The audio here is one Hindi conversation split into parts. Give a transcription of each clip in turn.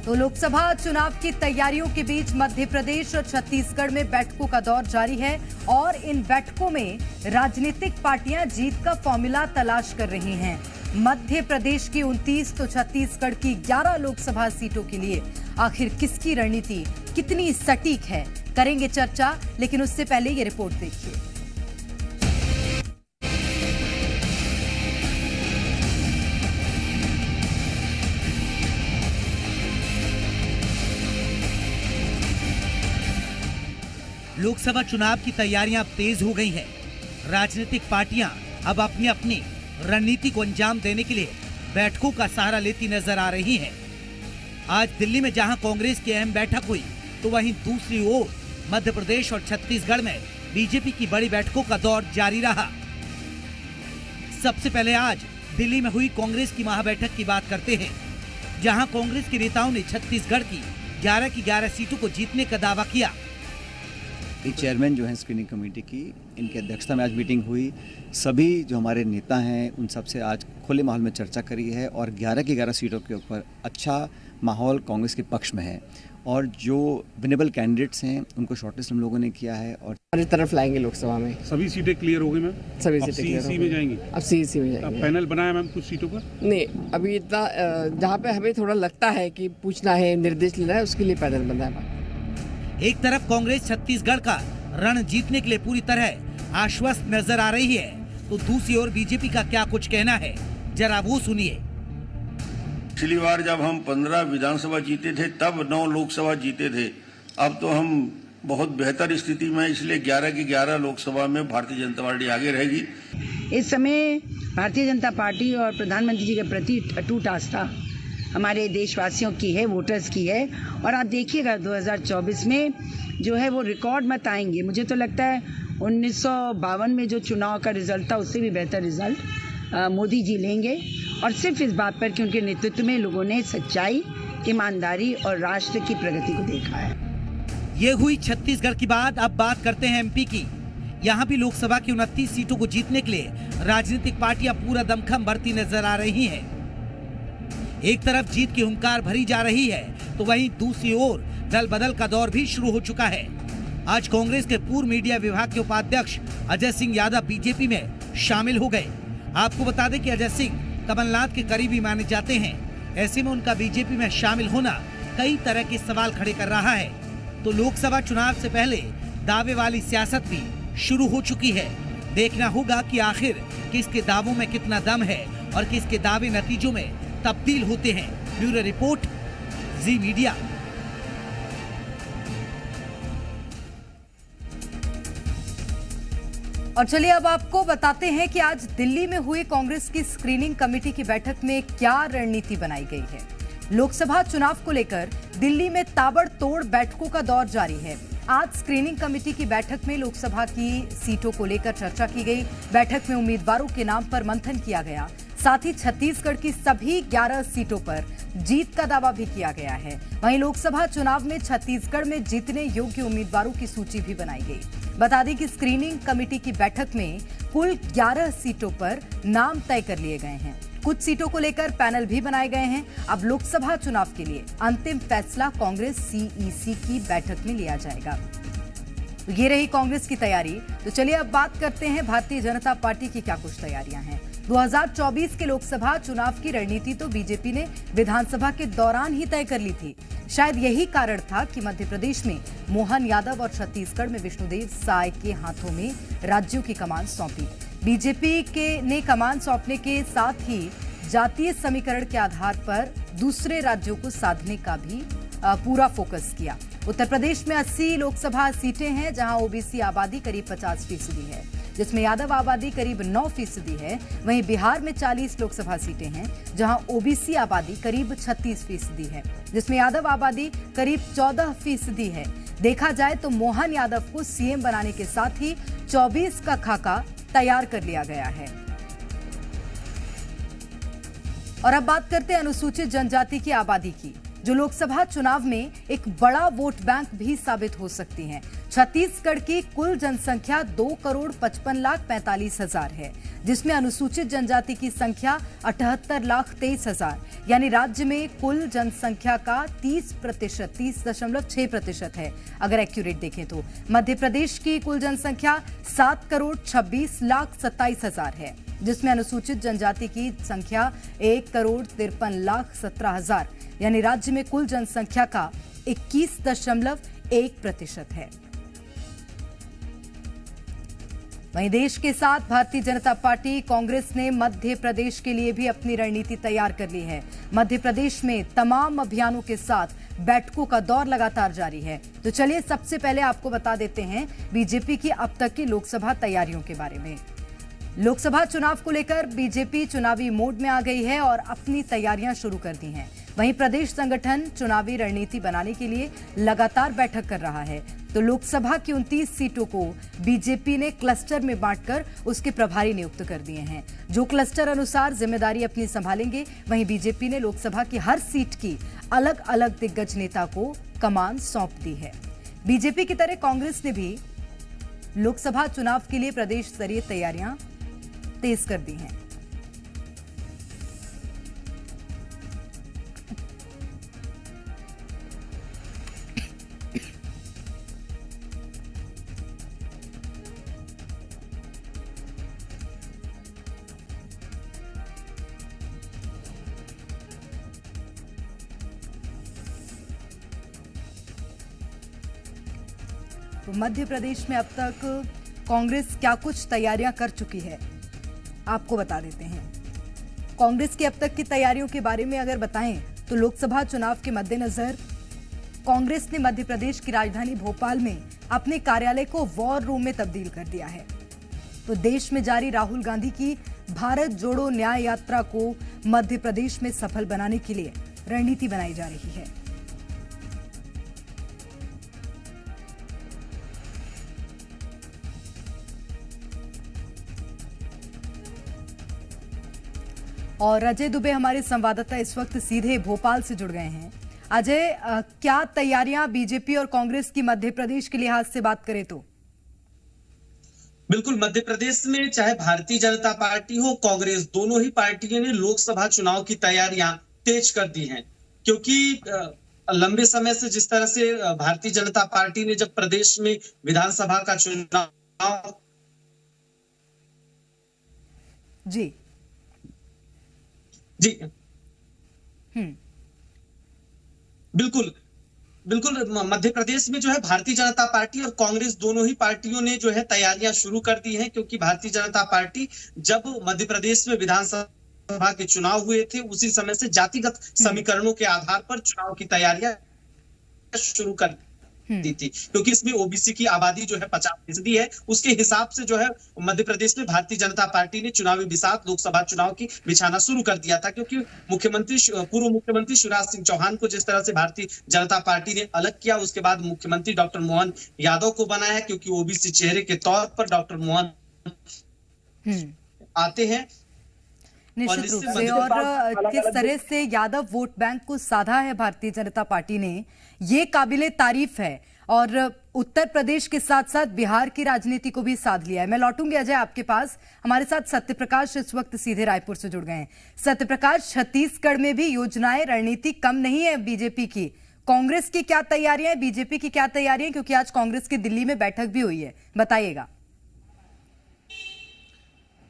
तो लोकसभा चुनाव की तैयारियों के बीच मध्य प्रदेश और छत्तीसगढ़ में बैठकों का दौर जारी है और इन बैठकों में राजनीतिक पार्टियां जीत का फॉर्मूला तलाश कर रही हैं। मध्य प्रदेश की 29 तो छत्तीसगढ़ की 11 लोकसभा सीटों के लिए आखिर किसकी रणनीति कितनी सटीक है, करेंगे चर्चा। लेकिन उससे पहले ये रिपोर्ट देखिए। लोकसभा चुनाव की तैयारियां अब तेज हो गई हैं। राजनीतिक पार्टियां अब अपनी अपनी रणनीति को अंजाम देने के लिए बैठकों का सहारा लेती नजर आ रही हैं। आज दिल्ली में जहां कांग्रेस की अहम बैठक हुई, तो वहीं दूसरी ओर मध्य प्रदेश और छत्तीसगढ़ में बीजेपी की बड़ी बैठकों का दौर जारी रहा। सबसे पहले आज दिल्ली में हुई कांग्रेस की महाबैठक की बात करते हैं, जहां कांग्रेस के नेताओं ने छत्तीसगढ़ की 11 की 11 सीटों को जीतने का दावा किया। चेयरमैन जो है स्क्रीनिंग कमेटी की, इनकी अध्यक्षता में आज मीटिंग हुई। सभी जो हमारे नेता हैं उन सबसे आज खुले माहौल में चर्चा करी है और 11 की 11 सीटों के ऊपर अच्छा माहौल कांग्रेस के पक्ष में है और जो विनेबल कैंडिडेट्स हैं उनको शॉर्टलिस्ट हम लोगों ने किया है और हमारी तरफ लाएंगे लोकसभा में। सभी सीटें क्लियर हो गई मैम? सभी सीटें क्लियर सीईसी में जाएंगी? अब सीईसी में जाएंगे। अब पैनल बनाया मैम कुछ सीटों का? नहीं, अभी इतना जहाँ पे हमें थोड़ा लगता है कि पूछना है, निर्देश लेना है, उसके लिए पैनल बनाया। एक तरफ कांग्रेस छत्तीसगढ़ का रण जीतने के लिए पूरी तरह आश्वस्त नजर आ रही है, तो दूसरी ओर बीजेपी का क्या कुछ कहना है, जरा वो सुनिए। पिछली बार जब हम 15 विधानसभा जीते थे तब 9 लोकसभा जीते थे। अब तो हम बहुत बेहतर स्थिति में, इसलिए 11 की 11 लोकसभा में भारतीय जनता पार्टी आगे रहेगी। इस समय भारतीय जनता पार्टी और प्रधानमंत्री जी के प्रति अटूट आस्था हमारे देशवासियों की है, वोटर्स की है। और आप देखिएगा 2024 में जो है वो रिकॉर्ड मत आएंगे। मुझे तो लगता है 1952 में जो चुनाव का रिजल्ट था उससे भी बेहतर रिजल्ट मोदी जी लेंगे, और सिर्फ इस बात पर कि उनके नेतृत्व में लोगों ने सच्चाई, ईमानदारी और राष्ट्र की प्रगति को देखा है। ये हुई छत्तीसगढ़ की बात। अब बात करते हैं एमपी की। यहाँ भी लोकसभा की 29 सीटों को जीतने के लिए राजनीतिक पार्टियां पूरा दमखम भरती नजर आ रही हैं। एक तरफ जीत की हुंकार भरी जा रही है, तो वहीं दूसरी ओर दल बदल का दौर भी शुरू हो चुका है। आज कांग्रेस के पूर्व मीडिया विभाग के उपाध्यक्ष अजय सिंह यादव बीजेपी में शामिल हो गए। आपको बता दें कि अजय सिंह कमलनाथ के करीबी माने जाते हैं। ऐसे में उनका बीजेपी में शामिल होना कई तरह के सवाल खड़े कर रहा है। तो लोकसभा चुनाव से पहले दावे वाली सियासत भी शुरू हो चुकी है। देखना होगा कि आखिर किसके दावों में कितना दम है और किसके दावे नतीजों में तब्दील होते हैं। ब्यूरो रिपोर्ट, जी मीडिया। और चलिए अब आपको बताते हैं कि आज दिल्ली में हुई कांग्रेस की स्क्रीनिंग कमेटी की बैठक में क्या रणनीति बनाई गई है। लोकसभा चुनाव को लेकर दिल्ली में ताबड़तोड़ बैठकों का दौर जारी है। आज स्क्रीनिंग कमेटी की बैठक में लोकसभा की सीटों को लेकर चर्चा की गई। बैठक में उम्मीदवारों के नाम पर मंथन किया गया। साथ ही छत्तीसगढ़ की सभी 11 सीटों पर जीत का दावा भी किया गया है। वहीं लोकसभा चुनाव में छत्तीसगढ़ में जीतने योग्य उम्मीदवारों की सूची भी बनाई गई। बता दें कि स्क्रीनिंग कमेटी की बैठक में कुल 11 सीटों पर नाम तय कर लिए गए हैं। कुछ सीटों को लेकर पैनल भी बनाए गए हैं। अब लोकसभा चुनाव के लिए अंतिम फैसला कांग्रेस सीईसी की बैठक में लिया जाएगा। तो ये रही कांग्रेस की तैयारी। तो चलिए अब बात करते हैं भारतीय जनता पार्टी की क्या कुछ तैयारियां हैं। 2024 के लोकसभा चुनाव की रणनीति तो बीजेपी ने विधानसभा के दौरान ही तय कर ली थी। शायद यही कारण था कि मध्य प्रदेश में मोहन यादव और छत्तीसगढ़ में विष्णुदेव साय के हाथों में राज्यों की कमान सौंपी। बीजेपी ने कमान सौंपने के साथ ही जातीय समीकरण के आधार पर दूसरे राज्यों को साधने का भी पूरा फोकस किया। उत्तर प्रदेश में 80 लोकसभा सीटें हैं, जहां ओबीसी आबादी करीब 50% है, जिसमें यादव आबादी करीब 9% है। वहीं बिहार में 40 लोकसभा सीटें हैं, जहां ओबीसी आबादी करीब 36% है, जिसमें यादव आबादी करीब 14% है। देखा जाए तो मोहन यादव को सीएम बनाने के साथ ही 24 का खाका तैयार कर लिया गया है। और अब बात करते हैं अनुसूचित जनजाति की आबादी की, जो लोकसभा चुनाव में एक बड़ा वोट बैंक भी साबित हो सकती हैं। छत्तीसगढ़ की कुल जनसंख्या 2,55,45,000 है, जिसमें अनुसूचित जनजाति की संख्या 78,23,000, यानी राज्य में कुल जनसंख्या का 30.6% है। अगर एक्यूरेट देखें तो मध्य प्रदेश की कुल जनसंख्या 7,26,27,000 है, जिसमें अनुसूचित जनजाति की संख्या 1,53,17,000, यानी राज्य में कुल जनसंख्या का 21.1% है। वहीं देश के साथ भारतीय जनता पार्टी कांग्रेस ने मध्य प्रदेश के लिए भी अपनी रणनीति तैयार कर ली है। मध्य प्रदेश में तमाम अभियानों के साथ बैठकों का दौर लगातार जारी है। तो चलिए सबसे पहले आपको बता देते हैं बीजेपी की अब तक की लोकसभा तैयारियों के बारे में। लोकसभा चुनाव को लेकर बीजेपी चुनावी मोड में आ गई है और अपनी तैयारियां शुरू कर दी हैं। वहीं प्रदेश संगठन चुनावी रणनीति बनाने के लिए लगातार बैठक कर रहा है। तो लोकसभा की 29 सीटों को बीजेपी ने क्लस्टर में बांटकर उसके प्रभारी नियुक्त कर दिए हैं, जो क्लस्टर अनुसार जिम्मेदारी अपनी संभालेंगे। वहीं बीजेपी ने लोकसभा की हर सीट की अलग अलग दिग्गज नेता को कमान सौंप दी है। बीजेपी की तरह कांग्रेस ने भी लोकसभा चुनाव के लिए प्रदेश स्तरीय तैयारियां तेज कर दी हैं। तो मध्य प्रदेश में अब तक कांग्रेस क्या कुछ तैयारियां कर चुकी है, आपको बता देते हैं। कांग्रेस की अब तक की तैयारियों के बारे में अगर बताएं तो लोकसभा चुनाव के मद्देनजर कांग्रेस ने मध्य प्रदेश की राजधानी भोपाल में अपने कार्यालय को वॉर रूम में तब्दील कर दिया है। तो देश में जारी राहुल गांधी की भारत जोड़ो न्याय यात्रा को मध्य प्रदेश में सफल बनाने के लिए रणनीति बनाई जा रही है। और अजय दुबे हमारे संवाददाता इस वक्त सीधे भोपाल से जुड़ गए हैं। अजय, क्या तैयारियां बीजेपी और कांग्रेस की मध्य प्रदेश के लिहाज से बात करें तो? बिल्कुल, मध्य प्रदेश में चाहे भारतीय जनता पार्टी हो कांग्रेस, दोनों ही पार्टियों ने लोकसभा चुनाव की तैयारियां तेज कर दी हैं, क्योंकि लंबे समय से जिस तरह से भारतीय जनता पार्टी ने जब प्रदेश में विधानसभा का चुनाव जी बिल्कुल मध्य प्रदेश में जो है भारतीय जनता पार्टी और कांग्रेस दोनों ही पार्टियों ने जो है तैयारियां शुरू कर दी हैं, क्योंकि भारतीय जनता पार्टी जब मध्य प्रदेश में विधानसभा के चुनाव हुए थे उसी समय से जातिगत समीकरणों के आधार पर चुनाव की तैयारियां शुरू कर दी थी, क्योंकि इसमें ओबीसी की आबादी जो है 50% है। उसके हिसाब से जो है मध्य प्रदेश में भारतीय जनता पार्टी ने चुनावी बिसात लोकसभा चुनाव की बिछाना शुरू कर दिया था, क्योंकि पूर्व मुख्यमंत्री शिवराज सिंह चौहान को जिस तरह से भारतीय जनता पार्टी ने अलग किया, उसके बाद मुख्यमंत्री डॉक्टर मोहन यादव को बनाया है, क्योंकि ओबीसी चेहरे के तौर पर डॉक्टर मोहन आते हैं। निश्चित रूप से, और किस तरह से यादव वोट बैंक को साधा है भारतीय जनता पार्टी ने, ये काबिले तारीफ है। और उत्तर प्रदेश के साथ साथ बिहार की राजनीति को भी साध लिया है। मैं लौटूंगी अजय आपके पास। हमारे साथ सत्यप्रकाश इस वक्त सीधे रायपुर से जुड़ गए हैं। सत्यप्रकाश, छत्तीसगढ़ में भी योजनाएं रणनीति कम नहीं है बीजेपी की। कांग्रेस की क्या तैयारियां हैं, बीजेपी की क्या तैयारियां, क्योंकि आज कांग्रेस की दिल्ली में बैठक भी हुई है, बताइएगा।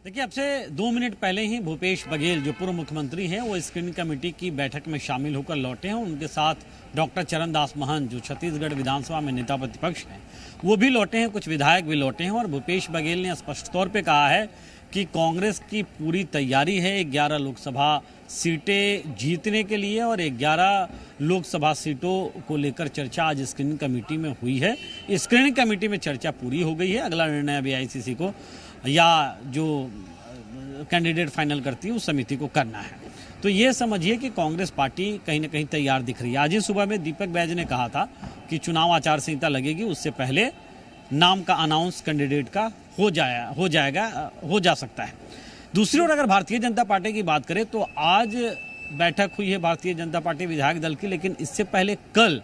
देखिए, अब से 2 मिनट पहले ही भूपेश बघेल जो पूर्व मुख्यमंत्री हैं वो स्क्रीनिंग कमेटी की बैठक में शामिल होकर लौटे हैं। उनके साथ डॉक्टर चरणदास महंत जो छत्तीसगढ़ विधानसभा में नेता प्रतिपक्ष हैं वो भी लौटे हैं, कुछ विधायक भी लौटे हैं। और भूपेश बघेल ने स्पष्ट तौर पे कहा है कि कांग्रेस की पूरी तैयारी है 11 लोकसभा सीटें जीतने के लिए, और 11 लोकसभा सीटों को लेकर चर्चा आज स्क्रीनिंग कमेटी में हुई है। स्क्रीनिंग कमेटी में चर्चा पूरी हो गई है। अगला निर्णय अभी आईसीसी को या जो कैंडिडेट फाइनल करती है उस समिति को करना है। तो ये समझिए कि कांग्रेस पार्टी कहीं ना कहीं तैयार दिख रही है। आज ही सुबह में दीपक बैज ने कहा था कि चुनाव आचार संहिता लगेगी उससे पहले नाम का अनाउंस कैंडिडेट का हो जा सकता है। दूसरी ओर अगर भारतीय जनता पार्टी की बात करें तो आज बैठक हुई है भारतीय जनता पार्टी विधायक दल की, लेकिन इससे पहले कल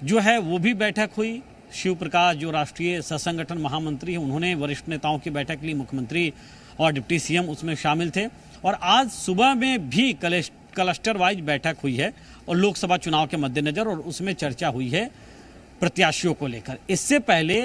जो है वो भी बैठक हुई शिव प्रकाश जो राष्ट्रीय सहसंगठन महामंत्री हैं, उन्होंने वरिष्ठ नेताओं की बैठक ली। मुख्यमंत्री और डिप्टी सीएम उसमें शामिल थे। और आज सुबह में भी क्लस्टर वाइज बैठक हुई है और लोकसभा चुनाव के मद्देनजर, और उसमें चर्चा हुई है प्रत्याशियों को लेकर। इससे पहले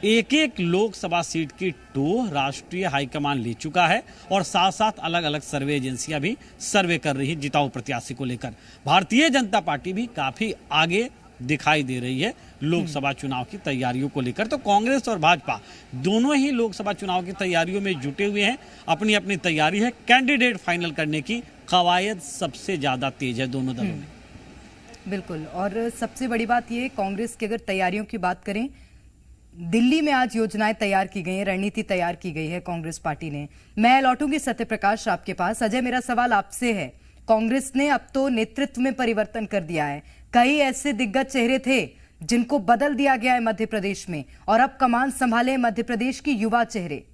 एक एक लोकसभा सीट की टूह राष्ट्रीय हाईकमान ले चुका है और साथ साथ अलग अलग सर्वे एजेंसियां भी सर्वे कर रही है जिताऊ प्रत्याशी को लेकर। भारतीय जनता पार्टी भी काफी आगे दिखाई दे रही है लोकसभा चुनाव की तैयारियों को लेकर। तो कांग्रेस और भाजपा दोनों ही लोकसभा चुनाव की तैयारियों में जुटे हुए हैं। अपनी अपनी तैयारी है। कैंडिडेट फाइनल करने की कवायद सबसे ज्यादा तेज है दोनों दलों में। बिल्कुल। और सबसे बड़ी बात ये, कांग्रेस की अगर तैयारियों की बात करें, दिल्ली में आज योजनाएं तैयार की गई हैं, रणनीति तैयार की गई है कांग्रेस पार्टी ने। मैं लौटूंगी सत्य प्रकाश आपके पास। अजय, मेरा सवाल आपसे है, कांग्रेस ने अब तो नेतृत्व में परिवर्तन कर दिया है। कई ऐसे दिग्गज चेहरे थे जिनको बदल दिया गया है मध्य प्रदेश में, और अब कमान संभाले मध्य प्रदेश की युवा चेहरे।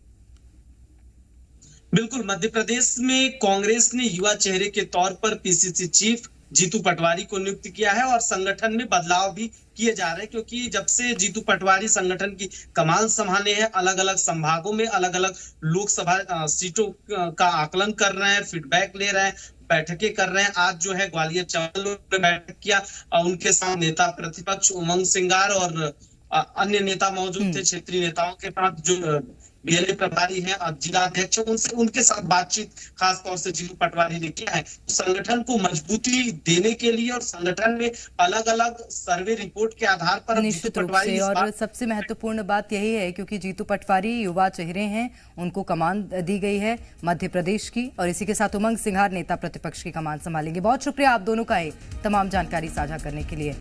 बिल्कुल, मध्य प्रदेश में कांग्रेस ने युवा चेहरे के तौर पर पीसीसी चीफ जीतू पटवारी को नियुक्त किया है और संगठन में बदलाव भी किए जा रहे हैं, क्योंकि जब से जीतू पटवारी संगठन की कमान संभाले हैं, अलग अलग संभागों में अलग अलग लोकसभा सीटों का आकलन कर रहे हैं, फीडबैक ले रहे हैं, बैठकें कर रहे हैं। आज जो है ग्वालियर चंबल में बैठक किया, उनके साथ नेता प्रतिपक्ष उमंग सिंगार और अन्य नेता मौजूद थे। क्षेत्रीय नेताओं के साथ जो बीएलए प्रभारी हैं, जिला अध्यक्ष, उनके साथ बातचीत खासतौर से जीतू पटवारी ने किया है। संगठन को मजबूती देने के लिए और संगठन में अलग अलग सर्वे रिपोर्ट के आधार पर निश्चित रूप से। और सबसे महत्वपूर्ण बात यही है, क्योंकि जीतू पटवारी युवा चेहरे हैं, उनको कमान दी गई है मध्य प्रदेश की, और इसी के साथ उमंग सिंघार नेता प्रतिपक्ष की कमान संभालेंगे। बहुत शुक्रिया आप दोनों का तमाम जानकारी साझा करने के लिए।